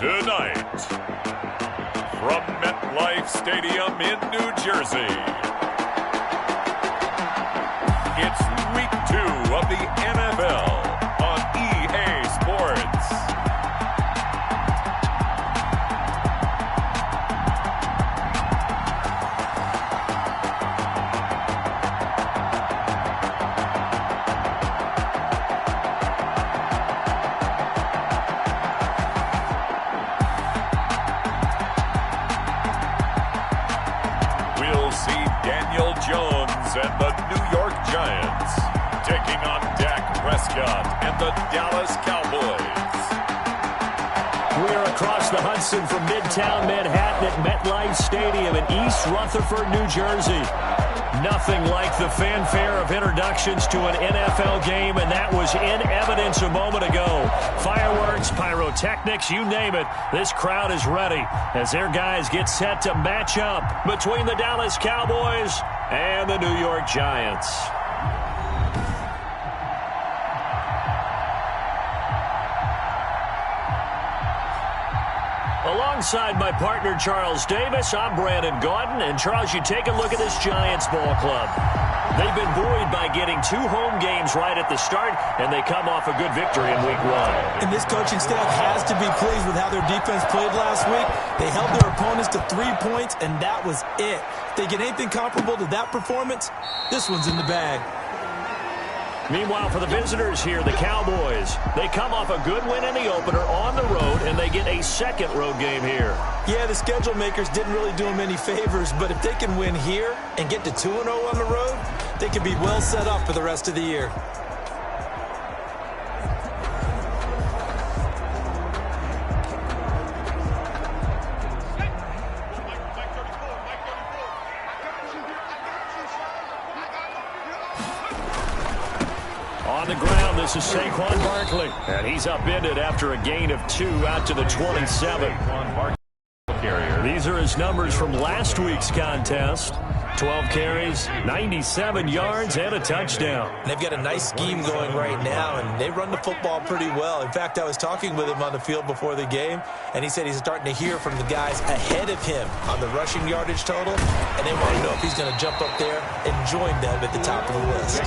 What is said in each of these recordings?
Tonight, from MetLife Stadium in New Jersey, it's Week 2 of the NFL on EA Sports. And the New York Giants taking on Dak Prescott and the Dallas Cowboys. We're across the Hudson from Midtown Manhattan at MetLife Stadium in East Rutherford, New Jersey. Nothing like the fanfare of introductions to an NFL game, and that was in evidence a moment ago. Fireworks, pyrotechnics, you name it. This crowd is ready as their guys get set to match up between the Dallas Cowboys and the New York Giants. Alongside my partner, Charles Davis, I'm Brandon Gaudin. And, Charles, you take a look at this Giants ball club. They've been buoyed by getting 2 home games right at the start, and they come off a good victory in Week 1. And this coaching staff has to be pleased with how their defense played last week. They held their opponents to 3 points, and that was it. If they get anything comparable to that performance, this one's in the bag. Meanwhile, for the visitors here, the Cowboys, they come off a good win in the opener on the road, and they get a second road game here. Yeah, the schedule makers didn't really do them any favors, but if they can win here and get to 2-0 on the road, they can be well set up for the rest of the year. On the ground, this is Saquon Barkley, and he's upended after a gain of 2 out to the 27. These are his numbers from last week's contest. 12 carries, 97 yards, and a touchdown. They've got a nice scheme going right now, and they run the football pretty well. In fact, I was talking with him on the field before the game, and he said he's starting to hear from the guys ahead of him on the rushing yardage total, and they want to know if he's going to jump up there and join them at the top of the list.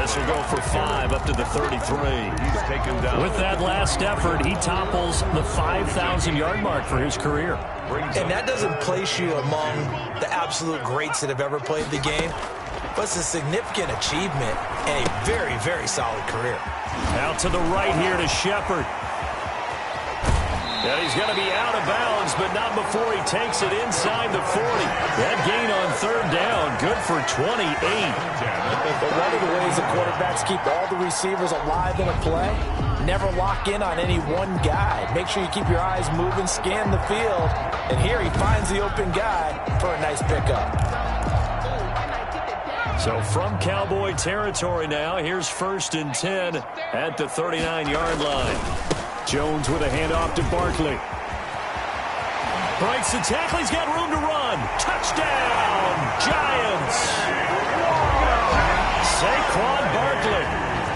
This will go for 5 up to the 33. He's taken down. With that last effort, he topples the 5,000-yard mark for his career. And that doesn't place you among the absolute greats that have ever played the game, but it's a significant achievement and a very, very solid career. Out to the right here to Shepard. And he's going to be out of bounds, but not before he takes it inside the 40. That gain on 3rd down, good for 28. But one of the ways the quarterbacks keep all the receivers alive in a play, never lock in on any one guy. Make sure you keep your eyes moving, scan the field, and here he finds the open guy for a nice pickup. So from Cowboy territory now, here's 1st and 10 at the 39-yard line. Jones with a handoff to Barkley. Breaks the tackle. He's got room to run. Touchdown, Giants. Saquon Barkley,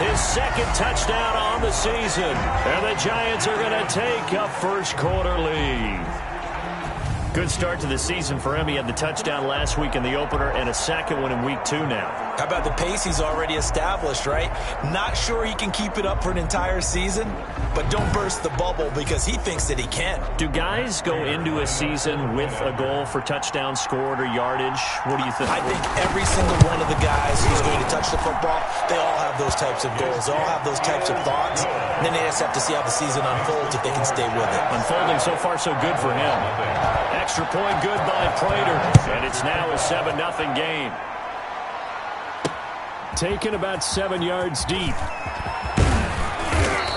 his 2nd touchdown on the season. And the Giants are going to take a first-quarter lead. Good start to the season for him. He had the touchdown last week in the opener and a 2nd one in Week 2 now. How about the pace he's already established, right? Not sure he can keep it up for an entire season, but don't burst the bubble because he thinks that he can. Do guys go into a season with a goal for touchdowns scored or yardage? What do you think? I think every single one of the guys who's going to touch the football, they all have those types of goals. They all have those types of thoughts. And then they just have to see how the season unfolds if they can stay with it. Unfolding so far so good for him. Extra point good by Prater. And it's now a 7-0 game. Taken about 7 yards deep.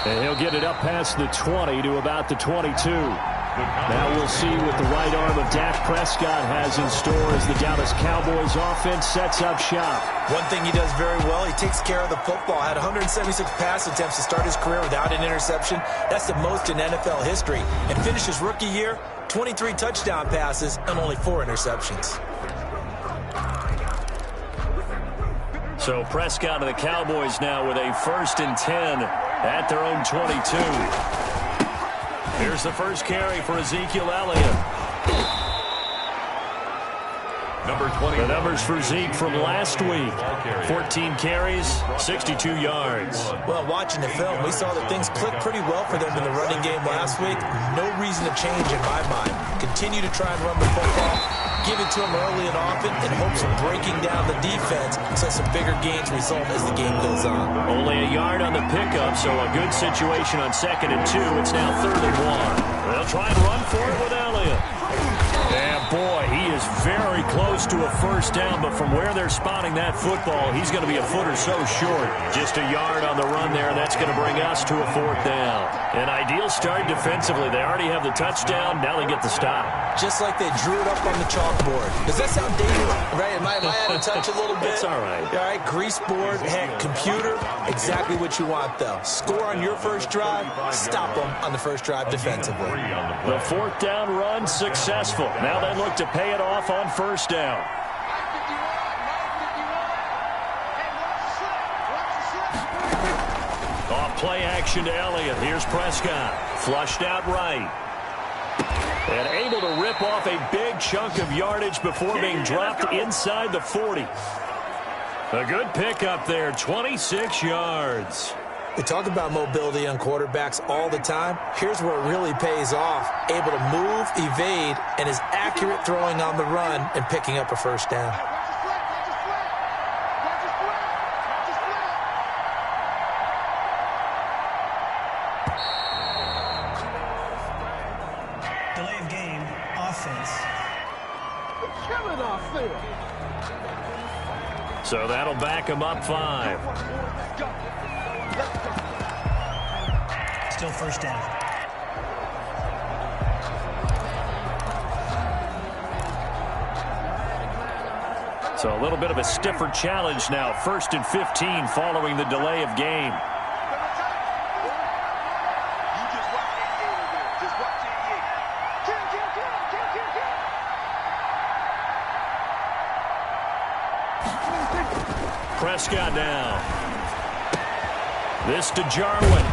And he'll get it up past the 20 to about the 22. Now we'll see what the right arm of Dak Prescott has in store as the Dallas Cowboys offense sets up shop. One thing he does very well, he takes care of the football. Had 176 pass attempts to start his career without an interception. That's the most in NFL history. And finished his rookie year, 23 touchdown passes and only 4 interceptions. So Prescott of the Cowboys now with a 1st and 10 at their own 22. Here's the first carry for Ezekiel Elliott. Number 20. The numbers for Zeke from last week. 14 carries, 62 yards. Well, watching the film, we saw that things clicked pretty well for them in the running game last week. No reason to change in my mind. Continue to try and run the football. Give it to them early and often in hopes of breaking down the defense so some bigger gains result as the game goes on. Only a yard on the pickup, so a good situation on 2nd and 2. It's now 3rd and 1. They'll try and run for it with Elliott. And boy, he is very close to a first down, but from where they're spotting that football, he's going to be a foot or so short. Just a yard on the run there, and that's going to bring us to a 4th down. An ideal start defensively. They already have the touchdown. Now they get the stop. Just like they drew it up on the chalkboard. Does that sound dated? Right? Am I out of touch a little bit? It's all right. All right, grease board, heck, computer, exactly what you want, though. Score on your first drive, stop them on the first drive defensively. The 4th down run successful. Now they look to pay it off on 1st down. Off play action to Elliott. Here's Prescott. Flushed out right. And able to rip off a big chunk of yardage before being dropped inside the 40. A good pickup there, 26 yards. We talk about mobility on quarterbacks all the time. Here's where it really pays off. Able to move, evade, and is accurate throwing on the run and picking up a first down. Delay of game, offense. Killing our field. So that'll back him up 5. Still first down. So a little bit of a stiffer challenge now. 1st and 15 following the delay of game. Prescott now. This to Jarwin.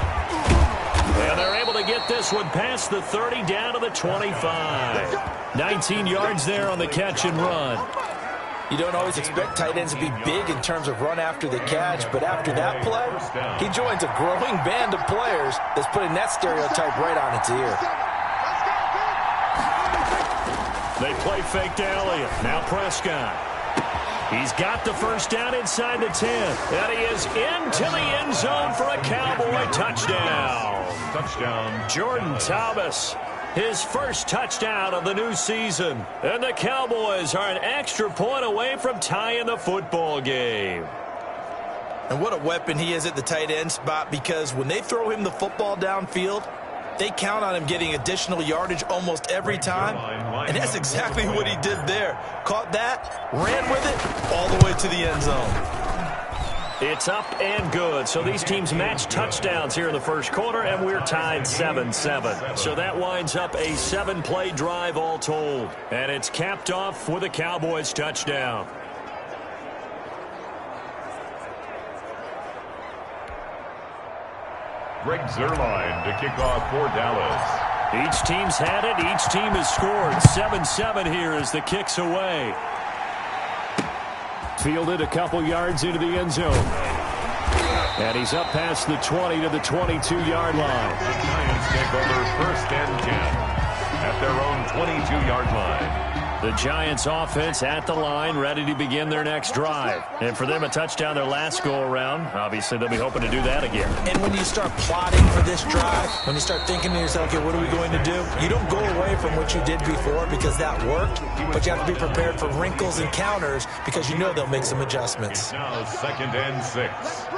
And they're able to get this one past the 30 down to the 25. 19 yards there on the catch and run. You don't always expect tight ends to be big in terms of run after the catch, but after that play, he joins a growing band of players that's putting that stereotype right on its ear. They play fake to Elliott. Now Prescott. He's got the first down inside the 10. And he is into the end zone for a Cowboy touchdown. Touchdown. Jordan Thomas, his first touchdown of the new season. And the Cowboys are an extra point away from tying the football game. And what a weapon he is at the tight end spot, because when they throw him the football downfield, they count on him getting additional yardage almost every time. And that's exactly what he did there. Caught that, ran with it, all the way to the end zone. It's up and good. So these teams match touchdowns here in the first quarter, and we're tied 7-7. So that winds up a 7-play drive all told. And it's capped off with a Cowboys touchdown. Greg Zuerlein to kick off for Dallas. Each team's had it. Each team has scored. 7-7 here as the kick's away. Fielded a couple yards into the end zone. And he's up past the 20 to the 22-yard line. The Giants take over 1st and 10 at their own 22-yard line. The Giants offense at the line, ready to begin their next drive. And for them, a touchdown their last go-around. Obviously, they'll be hoping to do that again. And when you start plotting for this drive, when you start thinking to yourself, okay, what are we going to do? You don't go away from what you did before because that worked, but you have to be prepared for wrinkles and counters because you know they'll make some adjustments. Now 2nd and 6.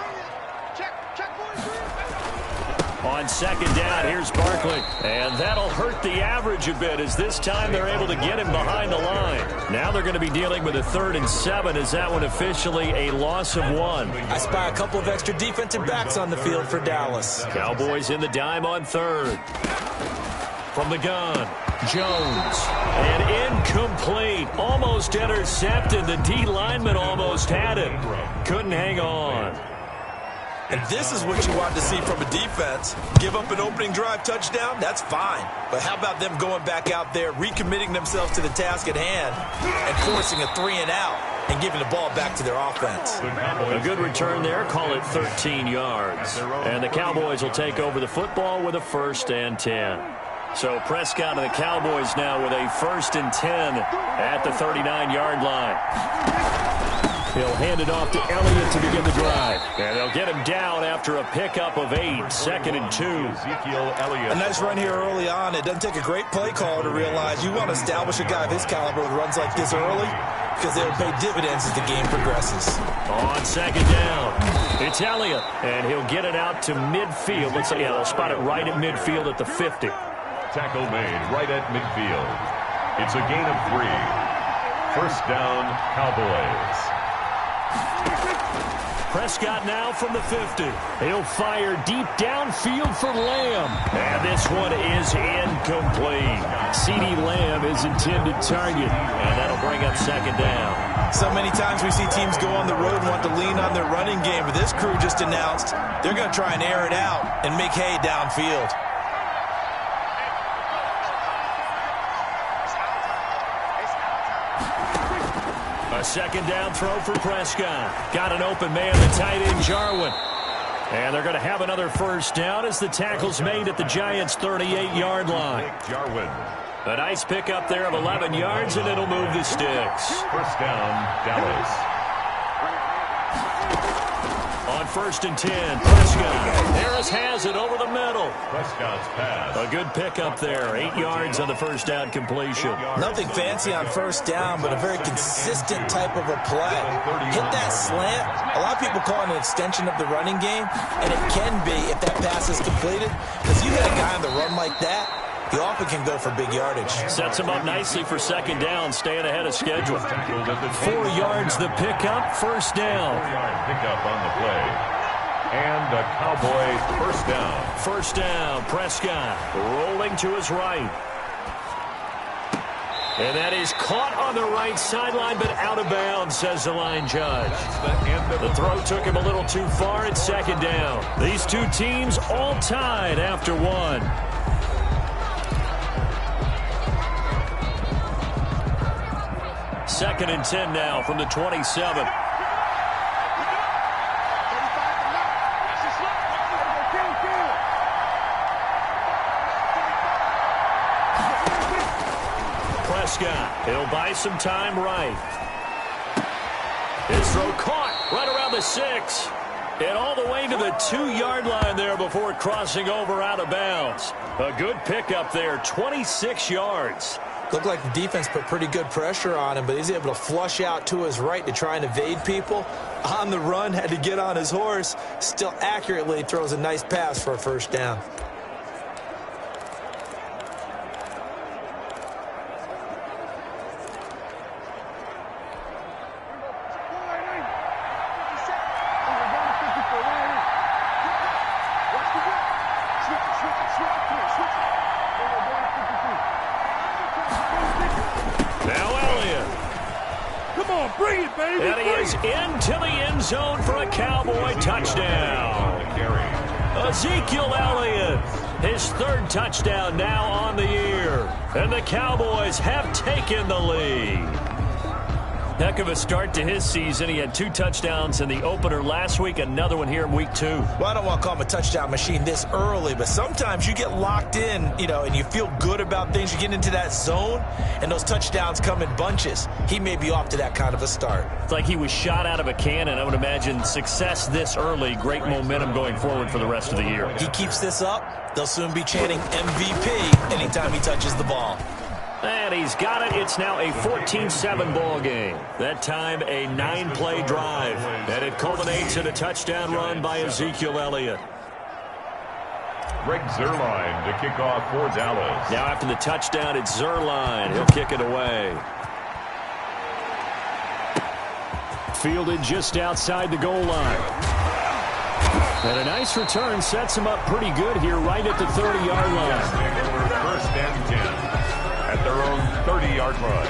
On 2nd down, here's Barkley. And that'll hurt the average a bit as this time they're able to get him behind the line. Now they're going to be dealing with a 3rd and 7 as that one officially a loss of 1. I spy a couple of extra defensive backs on the field for Dallas. Cowboys in the dime on 3rd. From the gun, Jones. And incomplete. Almost intercepted. The D lineman almost had it. Couldn't hang on. And this is what you want to see from a defense. Give up an opening drive touchdown, that's fine. But how about them going back out there, recommitting themselves to the task at hand, and forcing a 3-and-out and giving the ball back to their offense. A good return there, call it 13 yards. And the Cowboys will take over the football with a 1st and 10. So Prescott and the Cowboys now with a 1st and 10 at the 39-yard line. He'll hand it off to Elliott to begin the drive. And they'll get him down after a pickup of 8, 2nd and 2. A nice run here early on. It doesn't take a great play caller to realize you want to establish a guy of his caliber with runs like this early because they'll pay dividends as the game progresses. On 2nd down, it's Elliott, and he'll get it out to midfield. Let's say, they'll spot it right at midfield at the 50. Tackle made right at midfield. It's a gain of 3. 1st down, Cowboys. Prescott now from the 50. He'll fire deep downfield for Lamb. And this one is incomplete. CeeDee Lamb is intended target. And that'll bring up 2nd down. So many times we see teams go on the road and want to lean on their running game. But this crew just announced they're going to try and air it out and make hay downfield. A 2nd down throw for Prescott. Got an open man, the tight end, Jarwin. And they're going to have another 1st down as the tackle's made at the Giants' 38-yard line. Jarwin. A nice pickup there of 11 yards, and it'll move the sticks. 1st down, Dallas. On 1st and 10, Prescott. Harris has it over the middle. Prescott's pass. A good pickup there. 8 yards on the 1st down completion. Nothing fancy on 1st down, but a very consistent type of a play. Hit that slant. A lot of people call it an extension of the running game, and it can be if that pass is completed. Because you hit a guy on the run like that, he often can go for big yardage. Sets him up nicely for 2nd down, staying ahead of schedule. 4 yards the pickup, 1st down. 4-yard pickup on the play. And a Cowboys 1st down. 1st down, Prescott rolling to his right. And that is caught on the right sideline, but out of bounds, says the line judge. The throw took him a little too far at 2nd down. These two teams all tied after 1. 2nd and 10 now from the 27. Prescott, he'll buy some time right. His throw caught right around the 6. And all the way to the 2-yard line there before crossing over out of bounds. A good pickup there, 26 yards. Looked like the defense put pretty good pressure on him, but he's able to flush out to his right to try and evade people. On the run, had to get on his horse. Still accurately throws a nice pass for a 1st down. And he is into the end zone for a Cowboy touchdown. Ezekiel Elliott, his 3rd touchdown now on the year. And the Cowboys have taken the lead. Heck of a start to his season. He had 2 touchdowns in the opener last week, another one here in week 2. Well, I don't want to call him a touchdown machine this early, but sometimes you get locked in, and you feel good about things. You get into that zone, and those touchdowns come in bunches. He may be off to that kind of a start. It's like he was shot out of a cannon. I would imagine success this early, great momentum going forward for the rest of the year. He keeps this up, they'll soon be chanting MVP anytime he touches the ball. And he's got it. It's now a 14-7 ball game. That time a 9-play drive. And it culminates in a touchdown run by Ezekiel Elliott. Greg Zuerlein to kick off for Dallas. Now after the touchdown, it's Zuerlein. He'll kick it away. Fielded just outside the goal line. And a nice return sets him up pretty good here right at the 30-yard line. 1st and 10 at their own 30-yard line.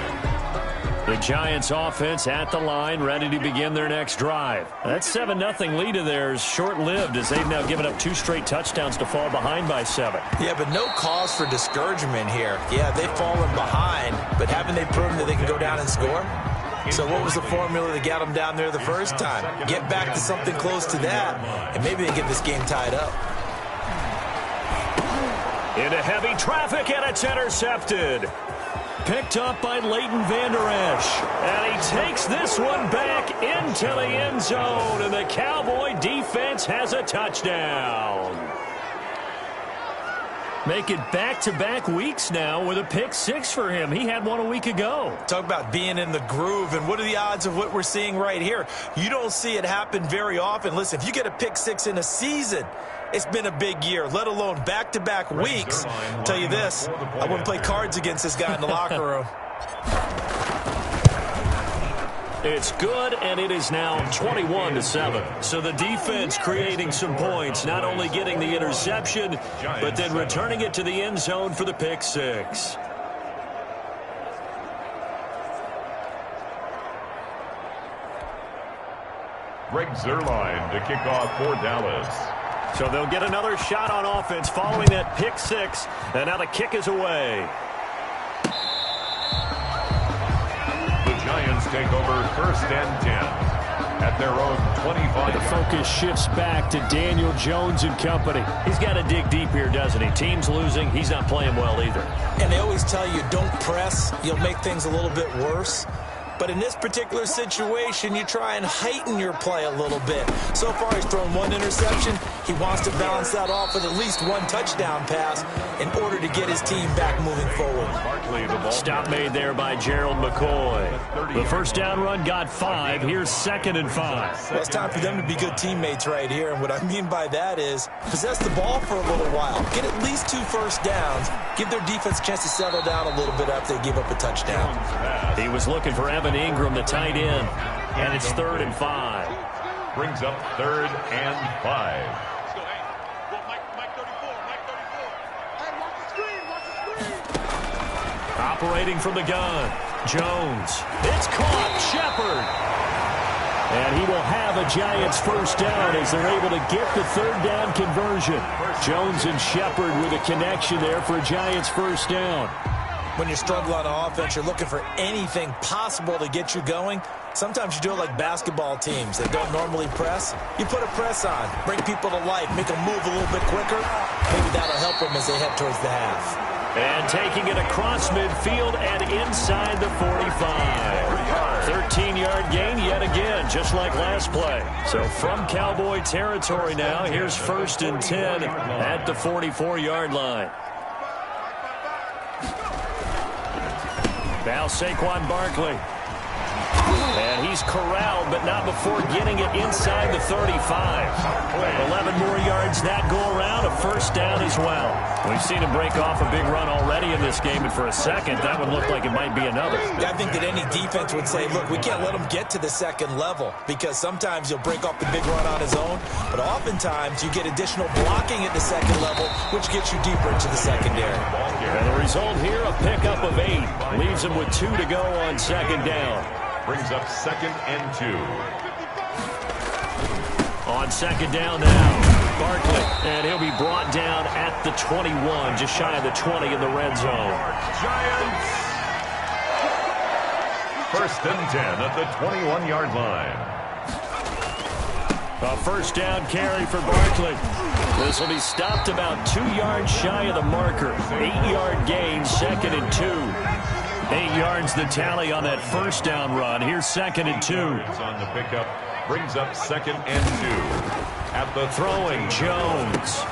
The Giants offense at the line, ready to begin their next drive. That 7-0 lead of theirs short-lived as they've now given up 2 straight touchdowns to fall behind by 7. Yeah, but no cause for discouragement here. Yeah, they've fallen behind, but haven't they proven that they can go down and score? So what was the formula that got them down there the first time? Get back to something close to that, and maybe they get this game tied up. Into heavy traffic, and it's intercepted. Picked up by Leighton Vander Esch. And he takes this one back into the end zone. And the Cowboy defense has a touchdown. Make it back-to-back weeks now with a pick-6 for him. He had one a week ago. Talk about being in the groove, and what are the odds of what we're seeing right here? You don't see it happen very often. Listen, if you get a pick-6 in a season, it's been a big year, let alone back-to-back weeks. I'll tell you this, I wouldn't play cards against this guy in the locker room. It's good, and it is now 21-7. So the defense creating some points, not only getting the interception, but then returning it to the end zone for the pick-6. Greg Zuerlein to kick off for Dallas. So they'll get another shot on offense following that pick-6, and now the kick is away. Giants take over 1st and 10 at their own 25. The focus shifts back to Daniel Jones and company. He's got to dig deep here, doesn't he? Team's losing. He's not playing well either. And they always tell you, don't press. You'll make things a little bit worse. But in this particular situation, you try and heighten your play a little bit. So far, he's thrown 1 interception. He wants to balance that off with at least 1 touchdown pass in order to get his team back moving forward. Stop made there by Gerald McCoy. The first down run got 5. Here's 2nd and 5. Well, it's time for them to be good teammates right here. And what I mean by that is possess the ball for a little while. Get at least 2 first downs. Give their defense a chance to settle down a little bit after they give up a touchdown. He was looking for Evan Ingram, the tight end. And it's 3rd and 5. Brings up 3rd and 5. Operating from the gun, Jones. It's caught, Shepard. And he will have a Giants first down as they're able to get the 3rd down conversion. Jones and Shepard with a connection there for a Giants first down. When you're struggling on offense, you're looking for anything possible to get you going. Sometimes you do it like basketball teams that don't normally press. You put a press on, bring people to life, make them move a little bit quicker. Maybe that'll help them as they head towards the half. And taking it across midfield and inside the 45. 13-yard gain yet again, just like last play. So from Cowboy territory now, here's 1st and 10 at the 44-yard line. Now Saquon Barkley. And he's corralled, but not before getting it inside the 35. 11 more yards that go around, a first down as well. We've seen him break off a big run already in this game, and for a second, that one looked like it might be another. I think that any defense would say, look, we can't let him get to the 2nd level, because sometimes he'll break off the big run on his own, but oftentimes you get additional blocking at the 2nd level, which gets you deeper into the secondary. And the result here, a pickup of 8. Leaves him with 2 to go on 2nd down. Brings up 2nd and 2. On 2nd down now, Barkley. And he'll be brought down at the 21, just shy of the 20 in the red zone. Giants. 1st and 10 at the 21-yard line. A first down carry for Barkley. This will be stopped about 2 yards shy of the marker. 8-yard gain, 2nd and 2. 8 yards the tally on that first down run. Here's 2nd and 2. On the pickup, brings up 2nd and 2. At the throwing, Jones.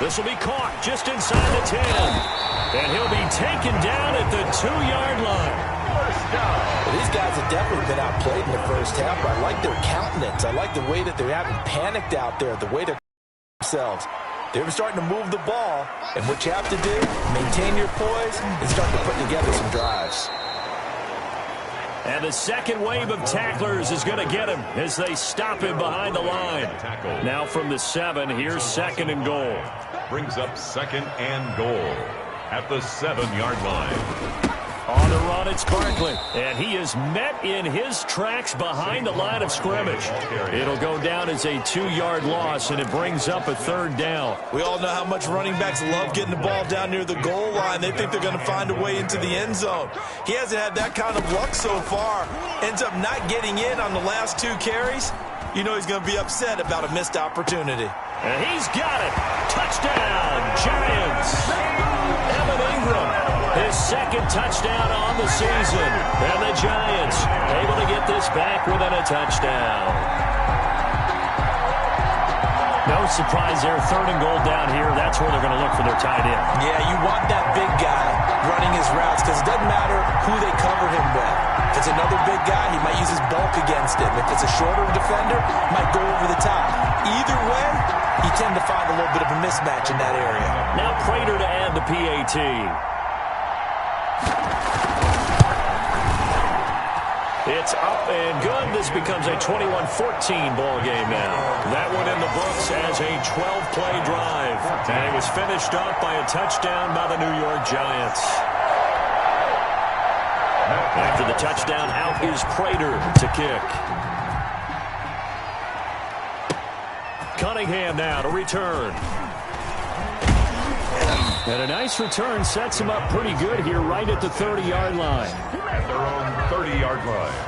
This will be caught just inside the 10. And he'll be taken down at the 2-yard line. First down. Well, these guys have definitely been outplayed in the first half, but I like their countenance. I like the way that they haven't panicked out there, the way they're themselves. They were starting to move the ball, and what you have to do, maintain your poise, and start to put together some drives. And the second wave of tacklers is going to get him as they stop him behind the line. Now from the 7, here's 2nd and goal. Brings up 2nd and goal at the 7-yard line. On the run, it's Barkley. And he is met in his tracks behind the line of scrimmage. It'll go down as a 2-yard loss, and it brings up a 3rd down. We all know how much running backs love getting the ball down near the goal line. They think they're going to find a way into the end zone. He hasn't had that kind of luck so far. Ends up not getting in on the last 2 carries. You know he's going to be upset about a missed opportunity. And he's got it. Touchdown, Giants. Evan Ingram, his 2nd touchdown on the season. And the Giants able to get this back within a touchdown. No surprise there. 3rd and goal down here. That's where they're going to look for their tight end. Yeah, you want that big guy running his routes because it doesn't matter who they cover him with. If it's another big guy, he might use his bulk against him. If it's a shorter defender, he might go over the top. Either way, you tend to find a little bit of a mismatch in that area. Now Prater to add the PAT. It's up and good. This becomes a 21-14 ball game now. That one in the books as a 12-play drive. And it was finished off by a touchdown by the New York Giants. After the touchdown, out is Prater to kick. Cunningham now to return. And a nice return sets him up pretty good here right at the 30-yard line. At their own 30-yard line.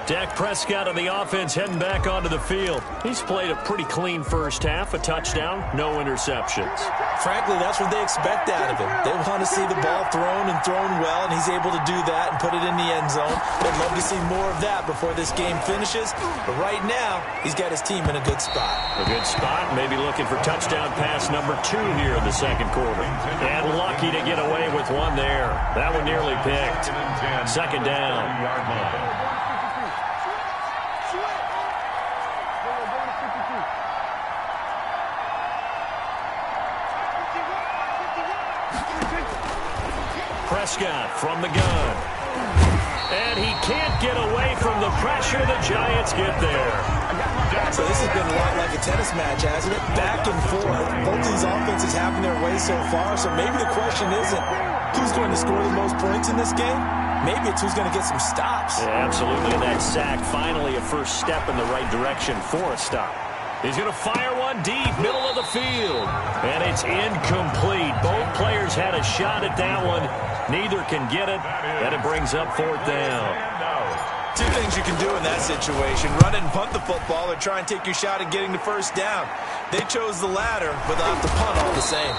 Dak Prescott on the offense heading back onto the field. He's played a pretty clean first half, a touchdown, no interceptions. Frankly, that's what they expect out of him. They want to see the ball thrown and thrown well, and he's able to do that and put it in the end zone. They'd love to see more of that before this game finishes. But right now, he's got his team in a good spot. A good spot, maybe looking for touchdown pass number 2 here in the 2nd quarter. And lucky to get away with one there. That one nearly picked. 2nd down. Prescott from the gun. And he can't get away from the pressure. The Giants get there. So this has been a lot like a tennis match, hasn't it? Back and forth. Both these offenses having their way so far. So maybe the question isn't who's going to score the most points in this game. Maybe it's who's going to get some stops. Yeah, absolutely. And that sack, finally a first step in the right direction for a stop. He's going to fire one deep, middle of the field. And it's incomplete. Both players had a shot at that one. Neither can get it. And it brings up 4th down. 2 things you can do in that situation. Run it and punt the football or try and take your shot at getting the first down. They chose the latter, but they'll have to punt all the same.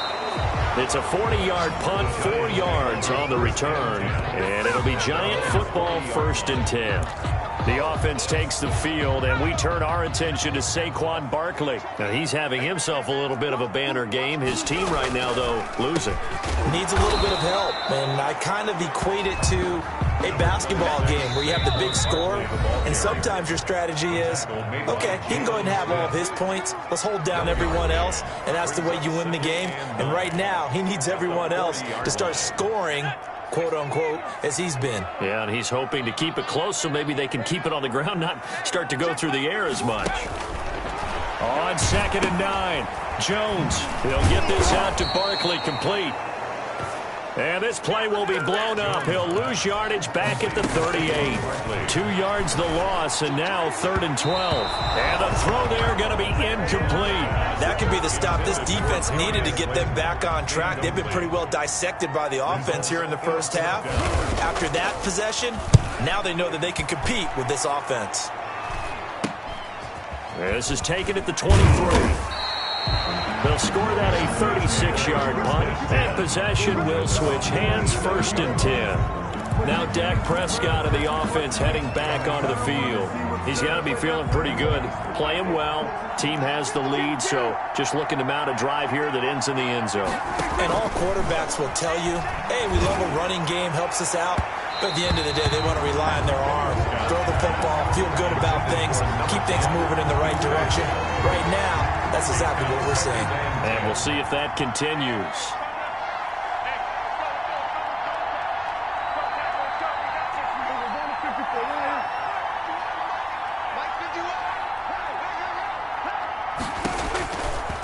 It's a 40-yard punt, 4 yards on the return. And it'll be Giant football 1st and 10. The offense takes the field, and we turn our attention to Saquon Barkley. Now, he's having himself a little bit of a banner game. His team right now, though, losing. Needs a little bit of help, and I kind of equate it to a basketball game where you have the big score, and sometimes your strategy is, okay, he can go ahead and have all of his points. Let's hold down everyone else, and that's the way you win the game. And right now, he needs everyone else to start scoring, quote-unquote, as he's been. Yeah, and he's hoping to keep it close so maybe they can keep it on the ground, not start to go through the air as much. On 2nd and 9, Jones. He'll get this out to Barkley, complete. And this play will be blown up. He'll lose yardage back at the 38. 2 yards the loss, and now 3rd and 12. And the throw there going to be incomplete. That could be the stop this defense needed to get them back on track. They've been pretty well dissected by the offense here in the first half. After that possession, now they know that they can compete with this offense. This is taken at the 23. They'll score that a 36-yard punt, and possession will switch hands, 1st and 10. Now Dak Prescott of the offense heading back onto the field. He's got to be feeling pretty good, playing well. Team has the lead, so just looking to mount a drive here that ends in the end zone. And all quarterbacks will tell you, hey, we love a running game, helps us out. But at the end of the day, they want to rely on their arm, throw the football, feel good about things, keep things moving in the right direction. Right now, that's exactly what we're seeing. And we'll see if that continues.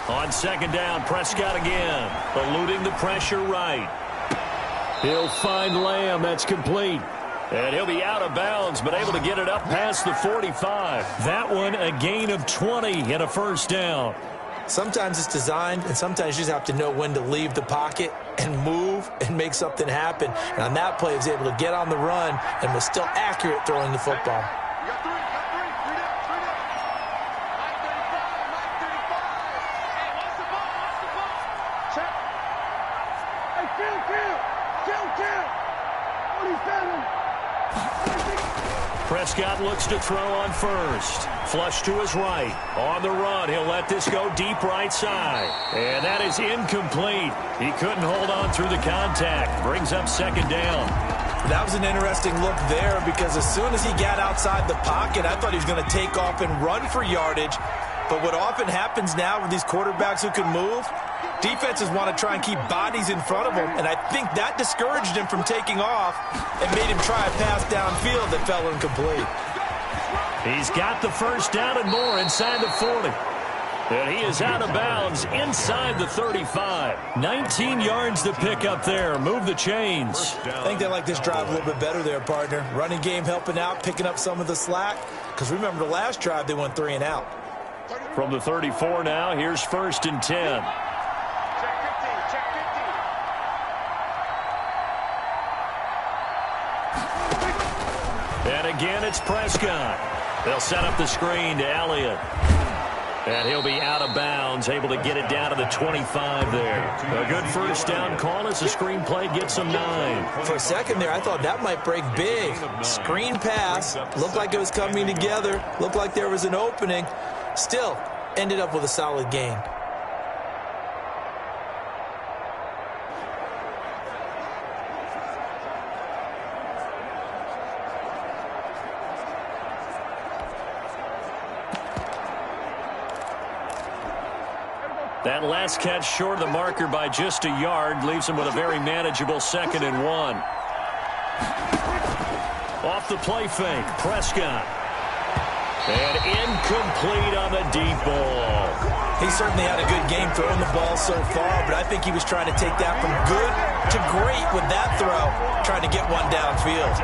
On 2nd down, Prescott again, eluding the pressure right. He'll find Lamb. That's complete. And he'll be out of bounds, but able to get it up past the 45. That one a gain of 20 and a first down. Sometimes it's designed, and sometimes you just have to know when to leave the pocket and move and make something happen. And on that play, he was able to get on the run and was still accurate throwing the football. Prescott looks to throw on first. Flush to his right. On the run, he'll let this go deep right side. And that is incomplete. He couldn't hold on through the contact. Brings up second down. That was an interesting look there because as soon as he got outside the pocket, I thought he was going to take off and run for yardage. But what often happens now with these quarterbacks who can move, defenses want to try and keep bodies in front of them, and I think that discouraged him from taking off and made him try a pass downfield that fell incomplete. He's got the first down and more inside the 40. And he is out of bounds inside the 35. 19 yards to pick up there. Move the chains. I think they like this drive a little bit better there, partner. Running game helping out, picking up some of the slack. Because remember the last drive, they went 3 and out. From the 34 now, here's 1st and 10. And again, it's Prescott. They'll set up the screen to Elliott. And he'll be out of bounds, able to get it down to the 25 there. A good first down call as the screenplay gets him 9. For a second there, I thought that might break big. Screen pass. Looked like it was coming together. Looked like there was an opening. Still, ended up with a solid gain. That last catch short of the marker by just a yard leaves him with a very manageable 2nd and 1. Off the play fake, Prescott. And incomplete on the deep ball. He certainly had a good game throwing the ball so far, but I think he was trying to take that from good to great with that throw, trying to get one downfield.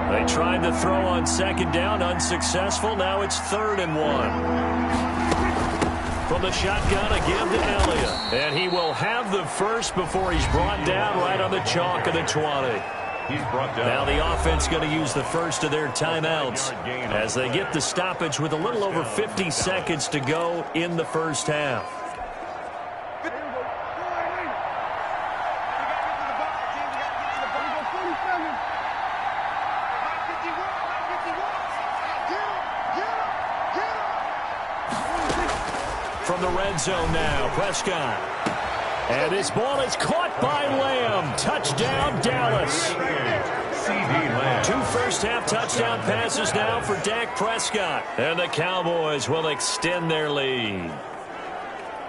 They tried to throw on 2nd down, unsuccessful. Now it's 3rd and 1. From the shotgun, a give to Elliott. And he will have the first before he's brought down right on the chalk of the 20. He's brought down. Now the offense going to use the first of their timeouts as they get the stoppage with a little over 50 seconds to go in the first half. From the red zone now, Prescott. And this ball is caught by Lamb. Touchdown, Dallas. Two first-half touchdown passes now for Dak Prescott. And the Cowboys will extend their lead.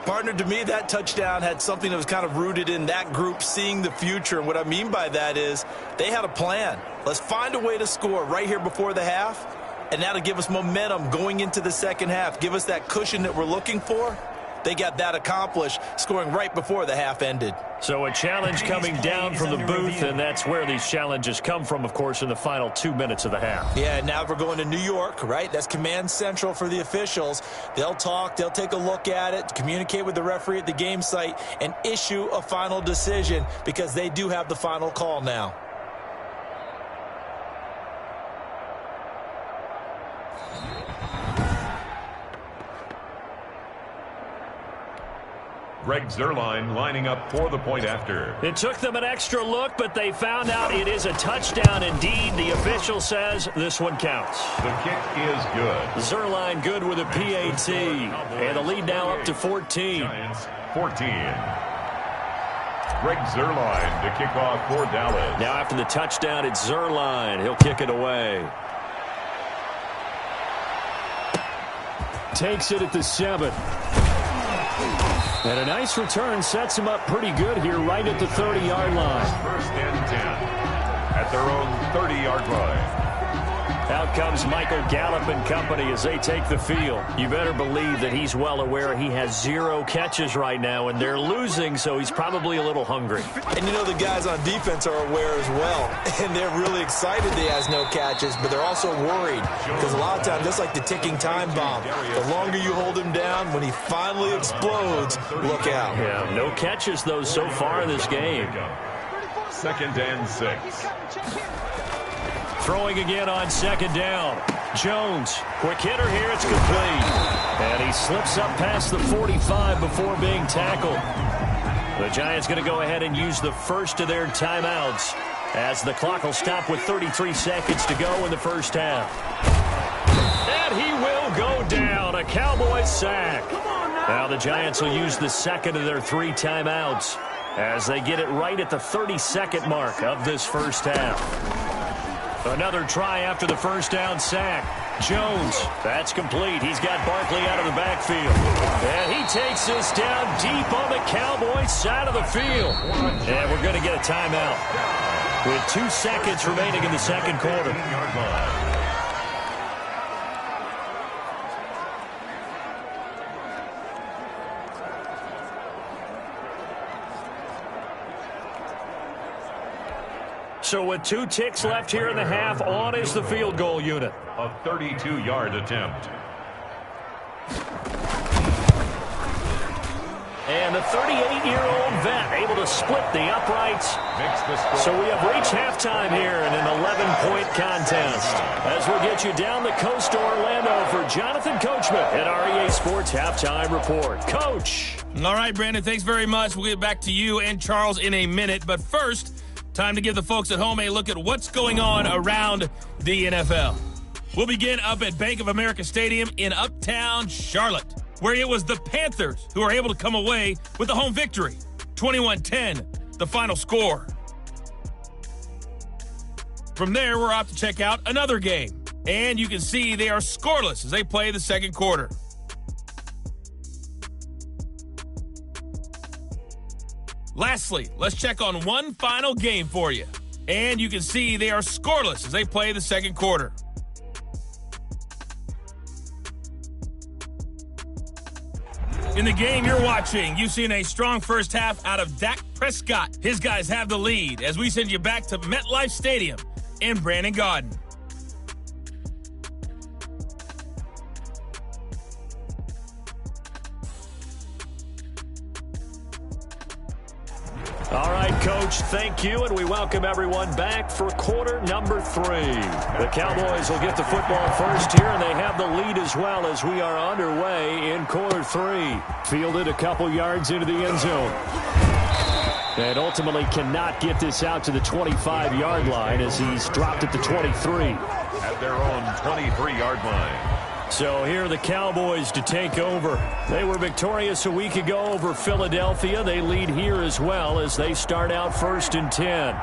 Partner, to me, that touchdown had something that was kind of rooted in that group seeing the future. And what I mean by that is they had a plan. Let's find a way to score right here before the half. And that'll give us momentum going into the second half. Give us that cushion that we're looking for. They got that accomplished, scoring right before the half ended. So a challenge coming down from the booth, and that's where these challenges come from, of course, in the final 2 minutes of the half. Yeah, now we're going to New York, right? That's command central for the officials. They'll talk, they'll take a look at it, communicate with the referee at the game site, and issue a final decision because they do have the final call now. Greg Zuerlein lining up for the point after. It took them an extra look, but they found out it is a touchdown indeed. The official says this one counts. The kick is good. Zuerlein good with a PAT. And the lead now up to 14. Giants 14. Greg Zuerlein to kick off for Dallas. Now after the touchdown, it's Zuerlein. He'll kick it away. Takes it at the 7. And a nice return sets him up pretty good here right at the 30-yard line. 1st and 10 at their own 30-yard line. Out comes Michael Gallup and company as they take the field. You better believe that he's well aware he has 0 catches right now, and they're losing, so he's probably a little hungry. And you know the guys on defense are aware as well, and they're really excited that he has no catches, but they're also worried because a lot of times, just like the ticking time bomb, the longer you hold him down, when he finally explodes, look out. Yeah, no catches, though, so far in this game. 2nd and 6. Throwing again on 2nd down. Jones, quick hitter here, it's complete. And he slips up past the 45 before being tackled. The Giants going to go ahead and use the first of their timeouts as the clock will stop with 33 seconds to go in the first half. And he will go down. A Cowboys sack. Now the Giants will use the second of their 3 timeouts as they get it right at the 32nd mark of this first half. Another try after the first down sack. Jones, that's complete. He's got Barkley out of the backfield. And he takes this down deep on the Cowboys side of the field. And we're going to get a timeout with 2 seconds remaining in the second quarter. So with 2 ticks left here in the half, on is the field goal unit. A 32-yard attempt. And the 38-year-old vet able to split the uprights. So we have reached halftime here in an 11-point contest. As we'll get you down the coast to Orlando for Jonathan Coachman at REA Sports Halftime Report. Coach. All right, Brandon, thanks very much. We'll get back to you and Charles in a minute. But first, time to give the folks at home a look at what's going on around the NFL. We'll begin up at Bank of America Stadium in Uptown Charlotte, where it was the Panthers who were able to come away with the home victory. 21-10, the final score. From there, we're off to check out another game. And you can see they are scoreless as they play the second quarter. Lastly, let's check on one final game for you. And you can see they are scoreless as they play the second quarter. In the game you're watching, you've seen a strong first half out of Dak Prescott. His guys have the lead as we send you back to MetLife Stadium in Brandon Gaudin. All right, Coach, thank you, and we welcome everyone back for quarter number 3. The Cowboys will get the football first here, and they have the lead as well as we are underway in quarter 3. Fielded a couple yards into the end zone. And ultimately cannot get this out to the 25-yard line as he's dropped at the 23. At their own 23-yard line. So here are the Cowboys to take over. They were victorious a week ago over Philadelphia. They lead here as well as they start out 1st and 10.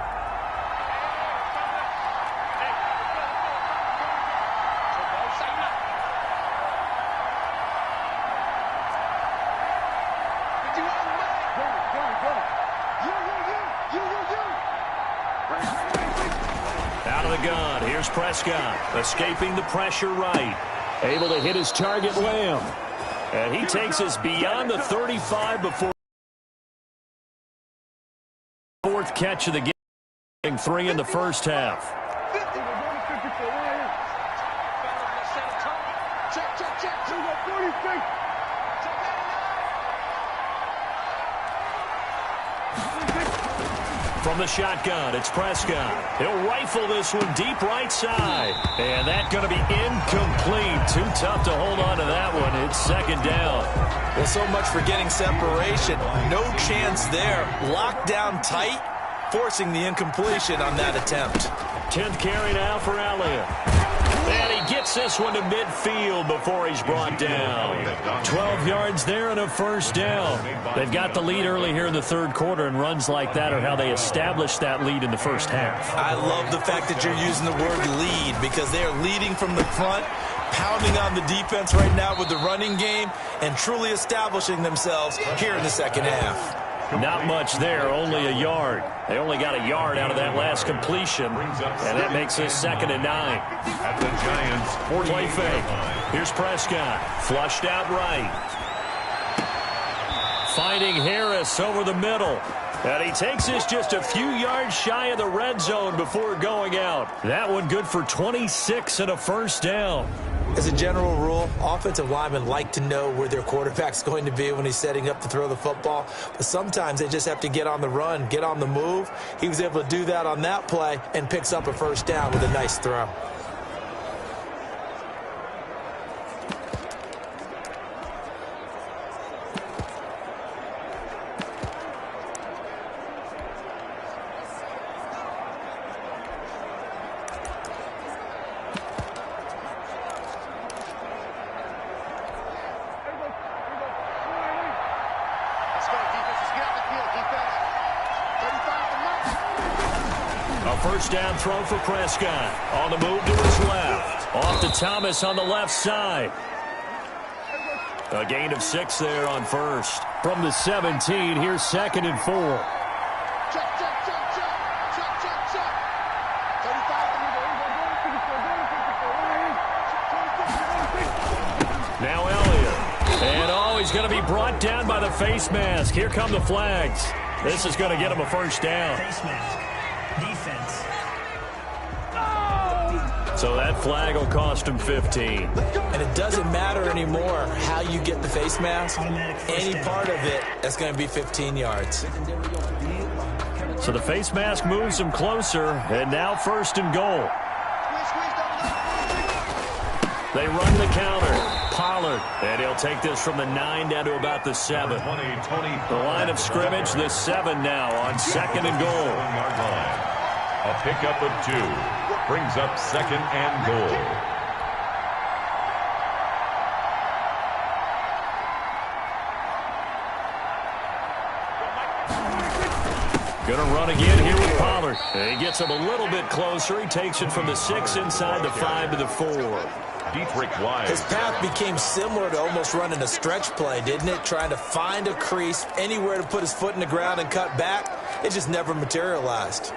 Out of the gun, here's Prescott, escaping the pressure right. Able to hit his target, Lamb. And he takes us beyond the 35 before 4th catch of the game. 3 in the first half. From the shotgun, it's Prescott. He'll rifle this one deep right side. And that's going to be incomplete. Too tough to hold on to that one. It's 2nd down. Well, so much for getting separation. No chance there. Locked down tight, forcing the incompletion on that attempt. 10th carry now for Elliott. And he gets this one to midfield before he's brought down. 12 yards there and a first down. They've got the lead early here in the third quarter, and runs like that are how they established that lead in the first half. I love the fact that you're using the word lead because they are leading from the front, pounding on the defense right now with the running game, and truly establishing themselves here in the second half. Not much there, only a yard. They only got a yard out of that last completion, and that makes this 2nd and 9. At the Giants' Play fake. Here's Prescott. Flushed out right. Finding Harris over the middle. And he takes this just a few yards shy of the red zone before going out. That one good for 26 and a first down. As a general rule, offensive linemen like to know where their quarterback's going to be when he's setting up to throw the football. But sometimes they just have to get on the run, get on the move. He was able to do that on that play and picks up a first down with a nice throw. First down throw for Prescott. On the move to his left. Off to Thomas on the left side. A gain of 6 there on first. From the 17, here's 2nd and 4. Now Elliott. And he's going to be brought down by the face mask. Here come the flags. This is going to get him a first down. Face mask. Defense. So that flag will cost him 15. And it doesn't matter anymore how you get the face mask. Any part of it, that's going to be 15 yards. So the face mask moves him closer, and now 1st and goal. They run the counter. Pollard, and he'll take this from the 9 down to about the 7. The line of scrimmage, the 7 now on 2nd and goal. A pickup of 2 brings up 2nd and goal. Going to run again here with Pollard. He gets him a little bit closer. He takes it from the 6 inside the 5 to the 4. His path became similar to almost running a stretch play, didn't it? Trying to find a crease, anywhere to put his foot in the ground and cut back. It just never materialized.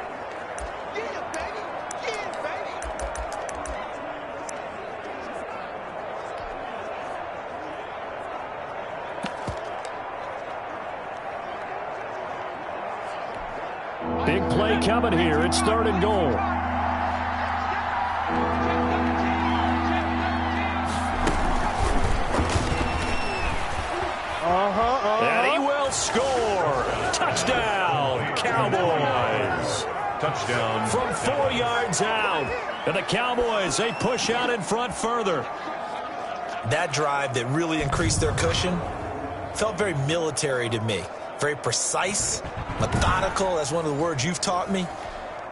Big play coming here. It's 3rd and goal. And he will score. Touchdown, Cowboys. Touchdown. From 4 yards out. And the Cowboys, they push out in front further. That drive that really increased their cushion felt very military to me. Very precise, methodical. That's one of the words you've taught me.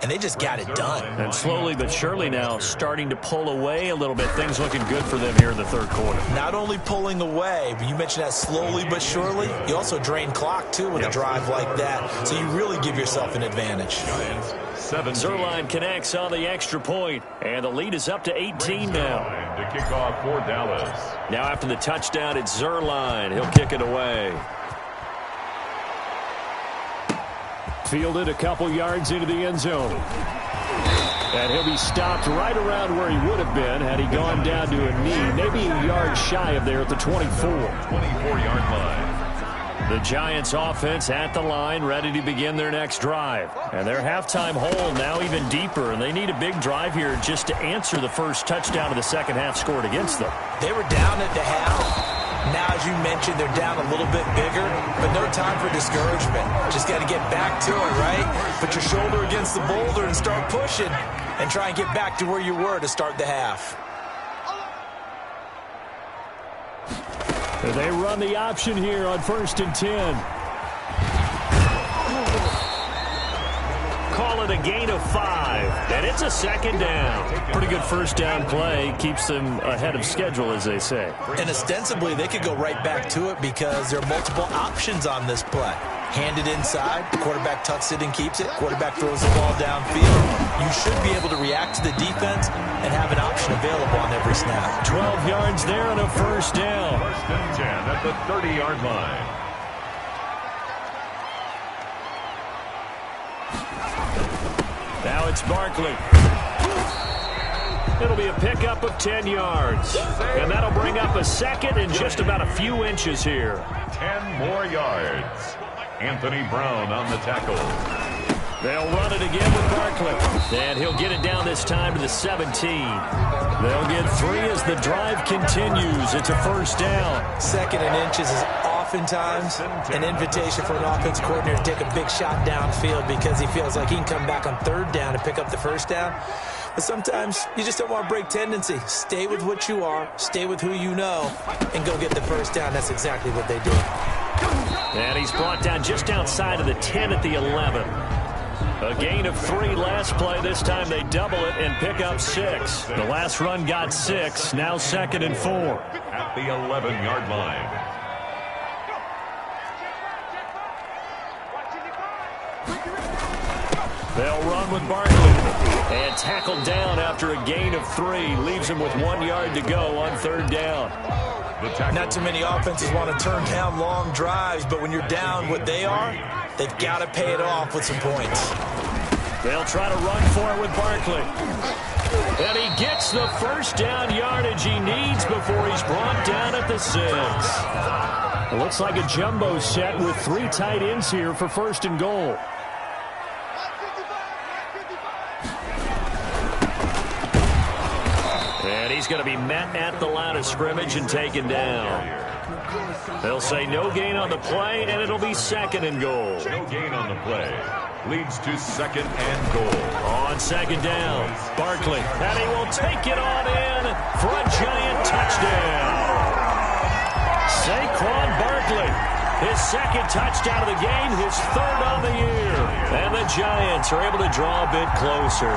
And they just got it done. And slowly but surely now starting to pull away a little bit. Things looking good for them here in the 3rd quarter. Not only pulling away, but you mentioned that slowly but surely. You also drain clock, too, with a drive like that. So you really give yourself an advantage. Zuerlein connects on the extra point, and the lead is up to 18 now. To kick off for Dallas. Now after the touchdown, it's Zuerlein. He'll kick it away. Fielded a couple yards into the end zone. And he'll be stopped right around where he would have been had he gone down to a knee, maybe a yard shy of there at the 24. 24-yard line. The Giants offense at the line, ready to begin their next drive. And their halftime hole now even deeper, and they need a big drive here just to answer the first touchdown of the second half scored against them. They were down at the half. Now, as you mentioned, they're down a little bit bigger, but no time for discouragement. Just got to get back to it, right? Put your shoulder against the boulder and start pushing and try and get back to where you were to start the half. They run the option here on 1st and 10. Call it a gain of 5, and it's a 2nd down. Pretty good first down play. Keeps them ahead of schedule, as they say. And ostensibly, they could go right back to it because there are multiple options on this play. Hand it inside, quarterback tucks it and keeps it, quarterback throws the ball downfield. You should be able to react to the defense and have an option available on every snap. 12 yards there and a first down. 1st and 10 at the 30-yard line. Now it's Barkley. It'll be a pickup of 10 yards. And that'll bring up a second and just about a few inches here. 10 more yards. Anthony Brown on the tackle. They'll run it again with Barkley. And he'll get it down this time to the 17. They'll get 3 as the drive continues. It's a first down. Second and inches is oftentimes an invitation for an offense coordinator to take a big shot downfield because he feels like he can come back on third down and pick up the first down. But sometimes you just don't want to break tendency. Stay with what you are, stay with who you know, and go get the first down. That's exactly what they do. And he's brought down just outside of the 10 at the 11. A gain of 3 last play. This time they double it and pick up 6. The last run got 6. Now 2nd and 4. At the 11-yard line. They'll run with Barkley. And tackled down after a gain of 3. Leaves him with 1 yard to go on third down. Not too many offenses want to turn down long drives, but when you're down what they are, they've got to pay it off with some points. They'll try to run for it with Barkley. And he gets the first down yardage he needs before he's brought down at the 6. It looks like a jumbo set with 3 tight ends here for first and goal. And he's going to be met at the line of scrimmage and taken down. They'll say no gain on the play, and it'll be 2nd and goal. No gain on the play. Leads to 2nd and goal. On 2nd down, Barkley. And he will take it on in for a giant touchdown. Saquon Barkley. His 2nd touchdown of the game, his 3rd on the year. And the Giants are able to draw a bit closer.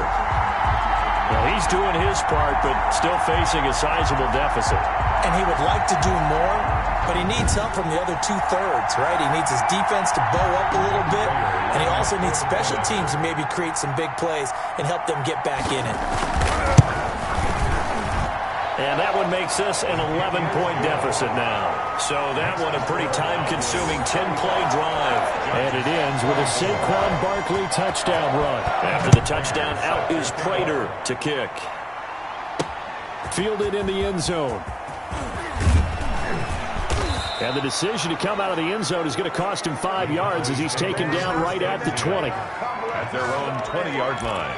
Well, he's doing his part, but still facing a sizable deficit. And he would like to do more, but he needs help from the other 2/3, right? He needs his defense to bow up a little bit, and he also needs special teams to maybe create some big plays and help them get back in it. And that one makes this an 11-point deficit now. So that one a pretty time-consuming 10-play drive. And it ends with a Saquon Barkley touchdown run. After the touchdown, out is Prater to kick. Fielded in the end zone. And the decision to come out of the end zone is going to cost him 5 yards as he's taken down right at the 20. At their own 20-yard line.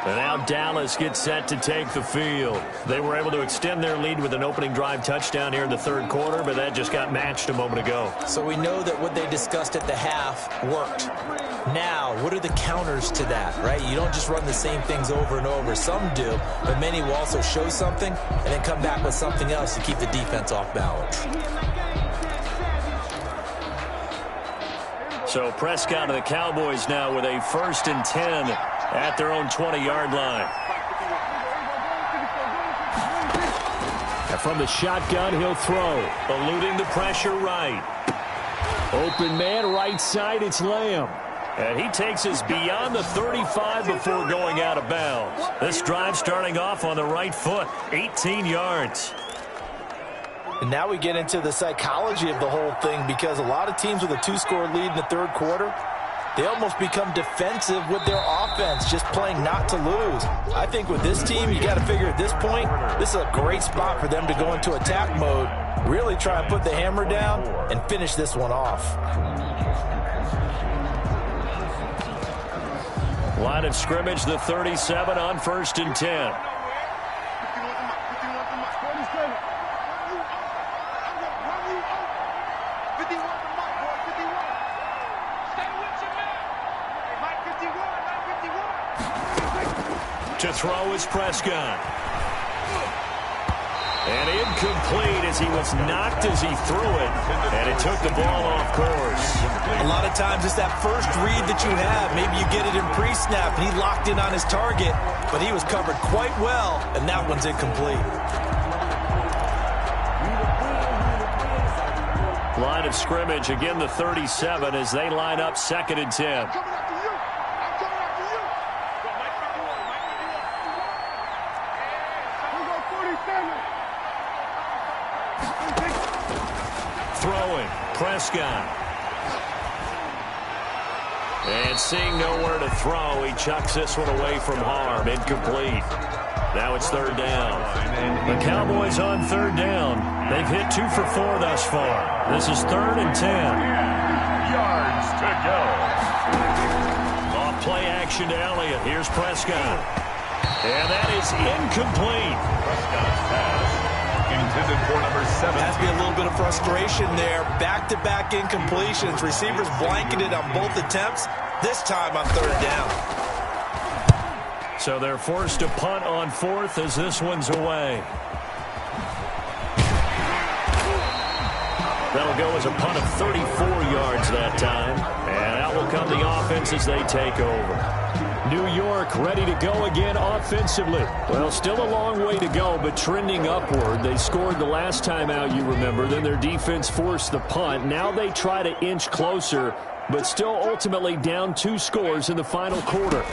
And now Dallas gets set to take the field. They were able to extend their lead with an opening drive touchdown here in the 3rd quarter, but that just got matched a moment ago. So we know that what they discussed at the half worked. Now, what are the counters to that, right? You don't just run the same things over and over. Some do, but many will also show something and then come back with something else to keep the defense off balance. So Prescott and the Cowboys now with a 1st and 10 at their own 20-yard line. And from the shotgun, he'll throw. Eluding the pressure right. Open man right side, it's Lamb. And he takes us beyond the 35 before going out of bounds. This drive starting off on the right foot, 18 yards. And now we get into the psychology of the whole thing, because a lot of teams with a 2-score lead in the 3rd quarter, they almost become defensive with their offense, just playing not to lose. I think with this team, you got to figure at this point, this is a great spot for them to go into attack mode, really try and put the hammer down and finish this one off. Line of scrimmage, the 37 on 1st and 10. To throw is Prescott. And incomplete as he was knocked as he threw it. And it took the ball off course. A lot of times it's that first read that you have. Maybe you get it in pre-snap and he locked in on his target, but he was covered quite well, and that one's incomplete. Line of scrimmage, again the 37 as they line up 2nd and 10. Throwing, Prescott. And seeing nowhere to throw, he chucks this one away from harm. Incomplete. Now it's third down. The Cowboys on third down. They've hit 2 for 4 thus far. This is 3rd and 10. Yards to go. Off play action to Elliott. Here's Prescott. And that is incomplete. Prescott's pass intended for number 7. Has to be a little bit of frustration there. Back-to-back incompletions. Receivers blanketed on both attempts. This time on third down. So they're forced to punt on 4th as this one's away. That'll go as a punt of 34 yards that time. And out will come the offense as they take over. New York ready to go again offensively. Well, still a long way to go, but trending upward. They scored the last time out, you remember. Then their defense forced the punt. Now they try to inch closer, but still ultimately down 2 scores in the final quarter.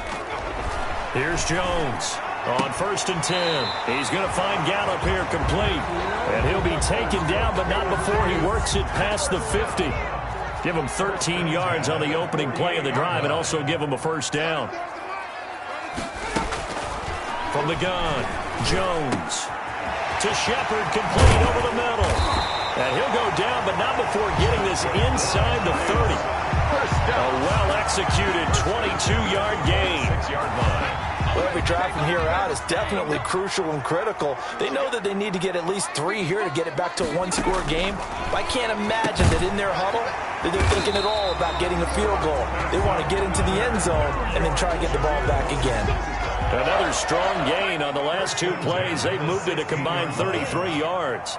Here's Jones on 1st and 10. He's going to find Gallup here complete. And he'll be taken down, but not before he works it past the 50. Give him 13 yards on the opening play of the drive and also give him a first down. From the gun, Jones to Shepard, complete over the middle. And he'll go down, but not before getting this inside the 30. A well-executed 22-yard gain. 6-yard line. Well, every drive from here out is definitely crucial and critical. They know that they need to get at least 3 here to get it back to a 1-score game. But I can't imagine that in their huddle that they're thinking at all about getting a field goal. They want to get into the end zone and then try to get the ball back again. Another strong gain on the last 2 plays. They've moved it a combined 33 yards.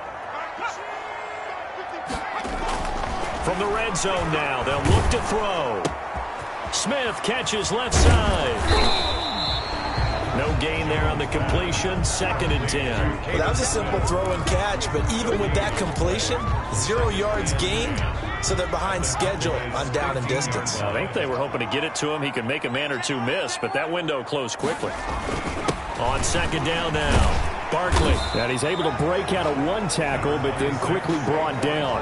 From the red zone now, they'll look to throw. Smith catches left side. No gain there on the completion. 2nd and 10. Well, that was a simple throw and catch, but even with that completion, 0 yards gained, so they're behind schedule on down and distance. I think they were hoping to get it to him. He could make a man or 2 miss, but that window closed quickly. On 2nd down now, Barkley. And he's able to break out of 1 tackle, but then quickly brought down.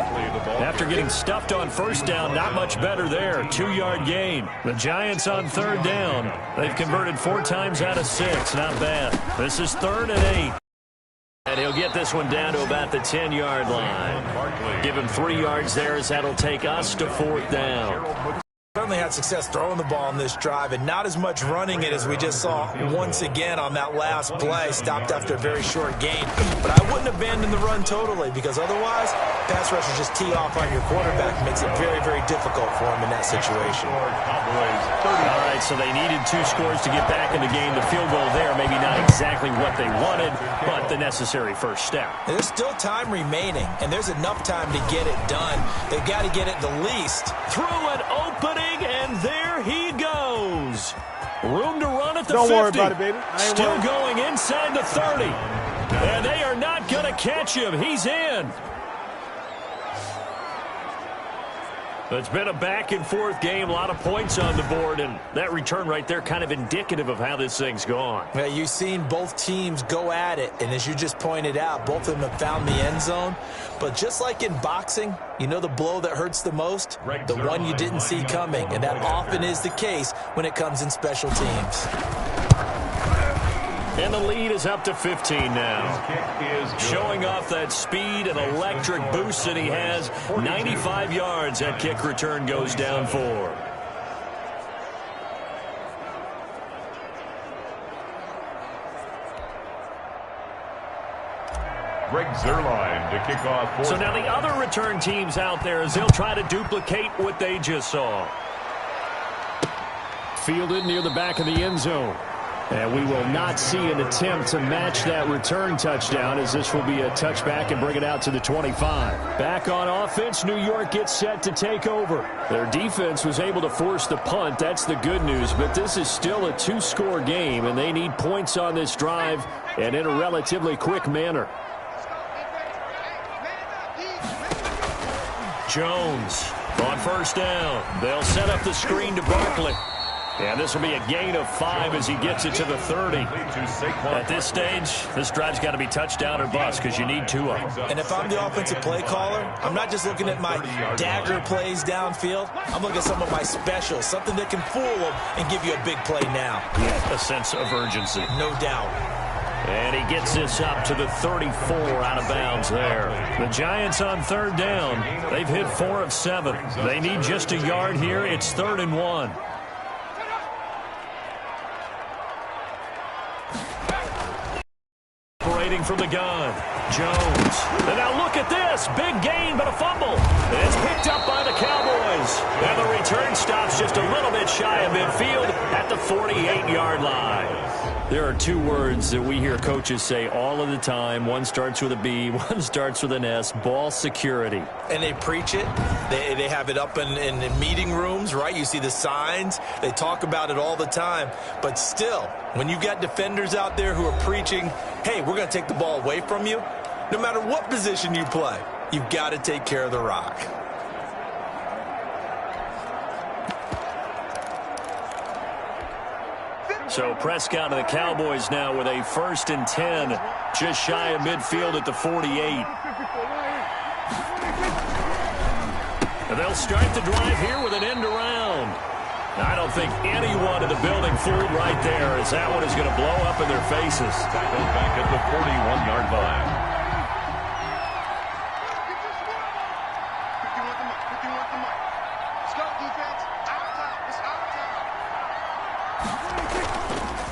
After getting stuffed on 1st down, not much better there. 2-yard gain. The Giants on 3rd down. They've converted 4 times out of 6. Not bad. This is 3rd and 8. And he'll get this one down to about the 10-yard line. Give him 3 yards there as that'll take us to 4th down. Certainly had success throwing the ball in this drive and not as much running it as we just saw once again on that last play. Stopped after a very short gain. But I wouldn't abandon the run totally, because otherwise pass rushers just tee off on your quarterback. Makes it very, very difficult for him in that situation. All right, so they needed 2 scores to get back in the game. The field goal there, maybe not exactly what they wanted, but the necessary first step. There's still time remaining, and there's enough time to get it done. They've got to get it the least. Through an opening, and there he goes. Room to run at the 50. Don't worry about it, baby. Still going inside the 30. And they are not going to catch him. He's in. It's been a back-and-forth game, a lot of points on the board, and that return right there kind of indicative of how this thing's gone. Yeah, you've seen both teams go at it, and as you just pointed out, both of them have found the end zone. But just like in boxing, you know the blow that hurts the most? The one you didn't see coming, and that often is the case when it comes in special teams. And the lead is up to 15 now. Showing off that speed and electric boost that he has. 95 yards that kick return goes down for. Greg Zuerlein to kick off. So now the other return teams out there as they'll try to duplicate what they just saw. Fielded near the back of the end zone. And we will not see an attempt to match that return touchdown, as this will be a touchback and bring it out to the 25. Back on offense, New York gets set to take over. Their defense was able to force the punt. That's the good news. But this is still a 2-score game, and they need points on this drive and in a relatively quick manner. Jones on 1st down. They'll set up the screen to Barkley. And this will be a gain of 5 as he gets it to the 30. At this stage, this drive's got to be touchdown or bust because you need 2 of them. And if I'm the offensive play caller, I'm not just looking at my dagger plays downfield. I'm looking at some of my specials, something that can fool them and give you a big play now. Yeah, a sense of urgency. No doubt. And he gets this up to the 34 out of bounds there. The Giants on 3rd down. They've hit 4 of 7. They need just a yard here. It's 3rd and 1. Operating from the gun. Jones. And now look at this. Big gain, but a fumble. And it's picked up by the Cowboys. And the return stops just a little bit shy of midfield at the 48-yard line. There are 2 words that we hear coaches say all of the time. One starts with a B, one starts with an S, ball security. And they preach it. They have it up in meeting rooms, right? You see the signs. They talk about it all the time. But still, when you've got defenders out there who are preaching, hey, we're going to take the ball away from you, no matter what position you play, you've got to take care of the rock. So Prescott and the Cowboys now with a 1st and 10, just shy of midfield at the 48. And they'll start the drive here with an end around. I don't think anyone in the building fooled right there, as that one is going to blow up in their faces. Tackled back at the 41-yard line.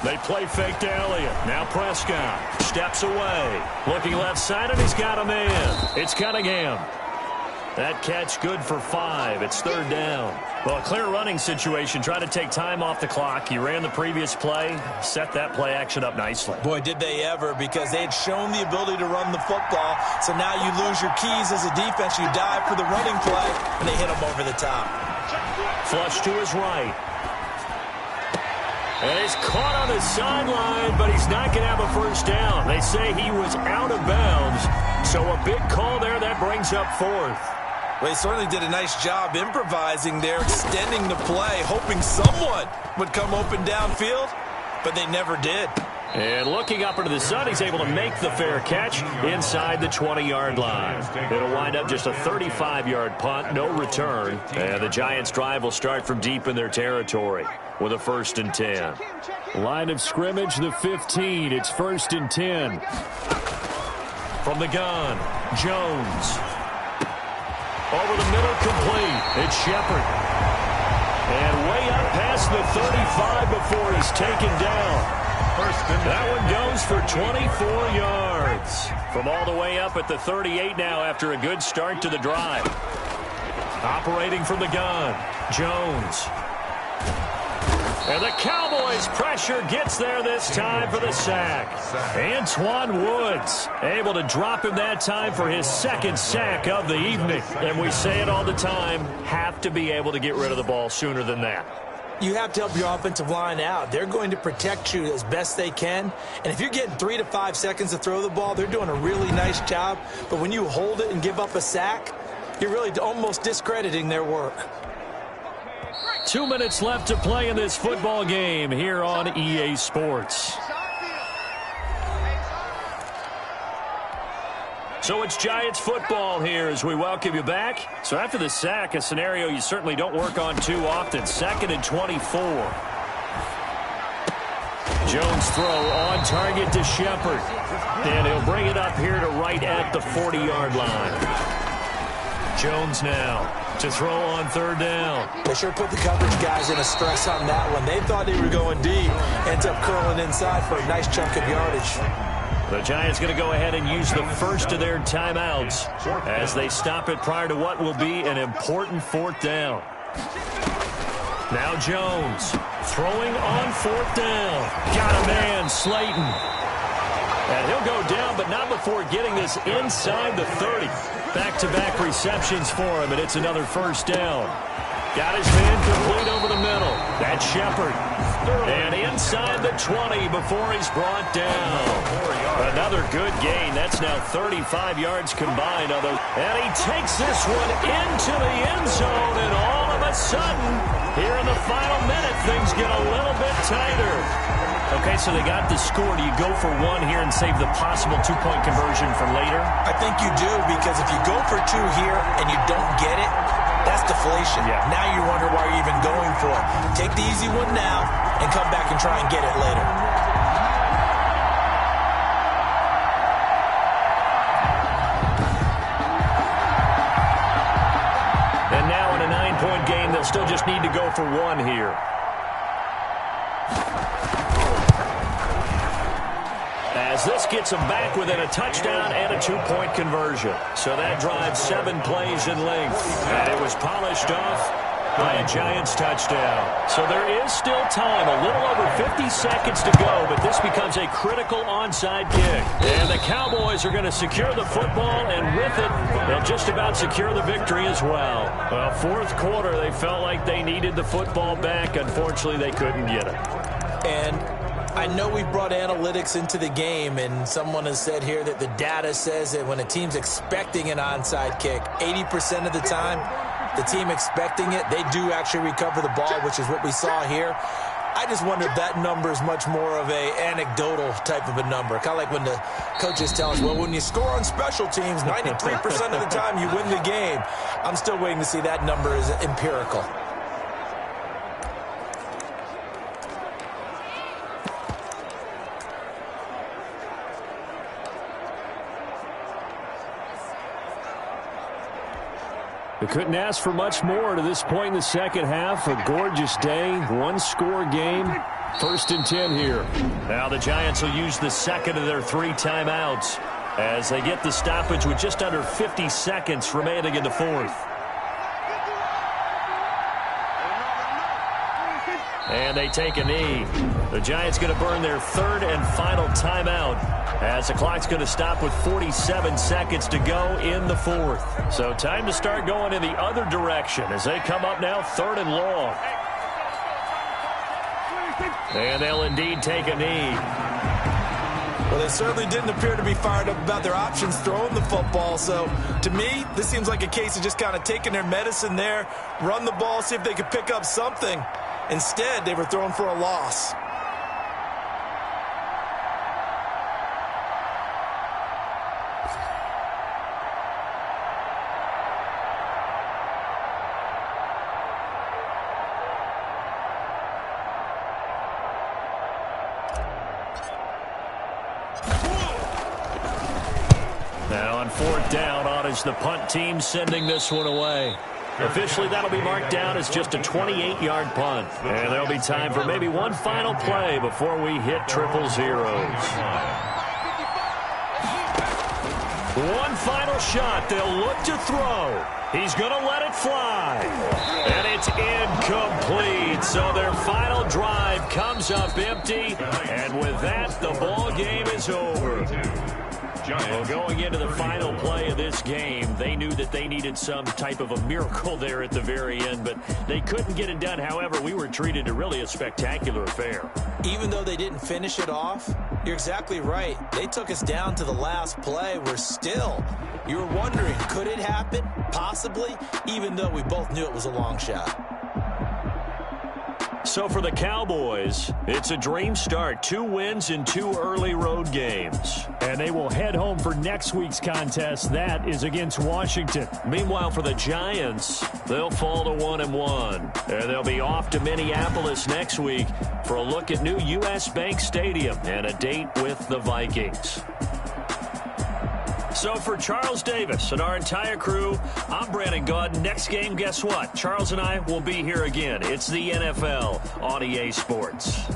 They play fake to Elliott. Now Prescott steps away. Looking left side, and he's got a man. It's Cunningham. That catch good for 5. It's 3rd down. Well, a clear running situation. Try to take time off the clock. He ran the previous play, set that play action up nicely. Boy, did they ever, because they had shown the ability to run the football. So now you lose your keys as a defense. You dive for the running play, and they hit him over the top. Flush to his right. And he's caught on the sideline, but he's not going to have a first down. They say he was out of bounds, so a big call there that brings up 4th. Well, he certainly did a nice job improvising there, extending the play, hoping someone would come open downfield, but they never did. And looking up into the sun, he's able to make the fair catch inside the 20-yard line. It'll wind up just a 35-yard punt, no return. And the Giants' drive will start from deep in their territory with a 1st and 10. Line of scrimmage, the 15. It's 1st and 10. From the gun, Jones. Over the middle, complete. It's Shepard. And way up past the 35 before he's taken down. That one goes for 24 yards. From all the way up at the 38 now after a good start to the drive. Operating from the gun, Jones. And the Cowboys' pressure gets there this time for the sack. Antoine Woods able to drop him that time for his 2nd sack of the evening. And we say it all the time, have to be able to get rid of the ball sooner than that. You have to help your offensive line out. They're going to protect you as best they can. And if you're getting 3 to 5 seconds to throw the ball, they're doing a really nice job. But when you hold it and give up a sack, you're really almost discrediting their work. 2 minutes left to play in this football game here on EA Sports. So it's Giants football here as we welcome you back. So after the sack, a scenario you certainly don't work on too often. 2nd and 24. Jones throw on target to Shepard. And he'll bring it up here to right at the 40-yard line. Jones now to throw on 3rd down. They sure put the coverage guys in a stress on that one. They thought they were going deep. Ends up curling inside for a nice chunk of yardage. The Giants going to go ahead and use the first of their timeouts as they stop it prior to what will be an important 4th down. Now Jones throwing on 4th down. Got a man, Slayton. And he'll go down, but not before getting this inside the 30. Back-to-back receptions for him, and it's another 1st down. Got his man complete over the middle. That's Shepard. And inside the 20 before he's brought down. Another good gain. That's now 35 yards combined. And he takes this one into the end zone. And all of a sudden, here in the final minute, things get a little bit tighter. Okay, so they got the score. Do you go for one here and save the possible two-point conversion for later? I think you do, because if you go for two here and you don't get it, that's deflation. Yeah. Now you wonder why you're even going for it. Take the easy one now and come back and try and get it later. And now in a 9-point game, they'll still just need to go for one here. As this gets them back within a touchdown and a two-point conversion. So that drives 7 plays in length. And it was polished off by a Giants touchdown. So there is still time, a little over 50 seconds to go, but this becomes a critical onside kick. And the Cowboys are going to secure the football, and with it, they'll just about secure the victory as well. Well, fourth quarter, they felt like they needed the football back. Unfortunately, they couldn't get it. And I know we brought analytics into the game, and someone has said here that the data says that when a team's expecting an onside kick, 80% of the time, the team expecting it, they do actually recover the ball, which is what we saw here. I just wonder if that number is much more of a anecdotal type of a number. Kind of like when the coaches tell us, well, when you score on special teams, 93% of the time you win the game. I'm still waiting to see that number is empirical. They couldn't ask for much more to this point in the second half. A gorgeous day, one-score game. 1st and 10 here. Now the Giants will use the second of their 3 timeouts as they get the stoppage with just under 50 seconds remaining in the fourth. And they take a knee. The Giants going to burn their 3rd and final timeout as the clock's going to stop with 47 seconds to go in the fourth. So time to start going in the other direction as they come up now 3rd and long. And they'll indeed take a knee. Well, they certainly didn't appear to be fired up about their options throwing the football. So, to me, this seems like a case of just kind of taking their medicine there, run the ball, see if they could pick up something. Instead, they were throwing for a loss. Now on 4th down, on is the punt team sending this one away. Officially, that'll be marked down as just a 28-yard punt. And there'll be time for maybe one final play before we hit 000. One final shot. They'll look to throw. He's going to let it fly. And it's incomplete. So their final drive comes up empty. And with that, the ball game is over. Well, going into the final play of this game, they knew that they needed some type of a miracle there at the very end, but they couldn't get it done. However, we were treated to really a spectacular affair. Even though they didn't finish it off, you're exactly right. They took us down to the last play. We're still, you were wondering, could it happen? Possibly, even though we both knew it was a long shot. So for the Cowboys, it's a dream start. 2 wins in 2 early road games. And they will head home for next week's contest. That is against Washington. Meanwhile, for the Giants, they'll fall to 1-1. And they'll be off to Minneapolis next week for a look at new U.S. Bank Stadium and a date with the Vikings. So for Charles Davis and our entire crew, I'm Brandon Gaudin. Next game, guess what? Charles and I will be here again. It's the NFL on EA Sports.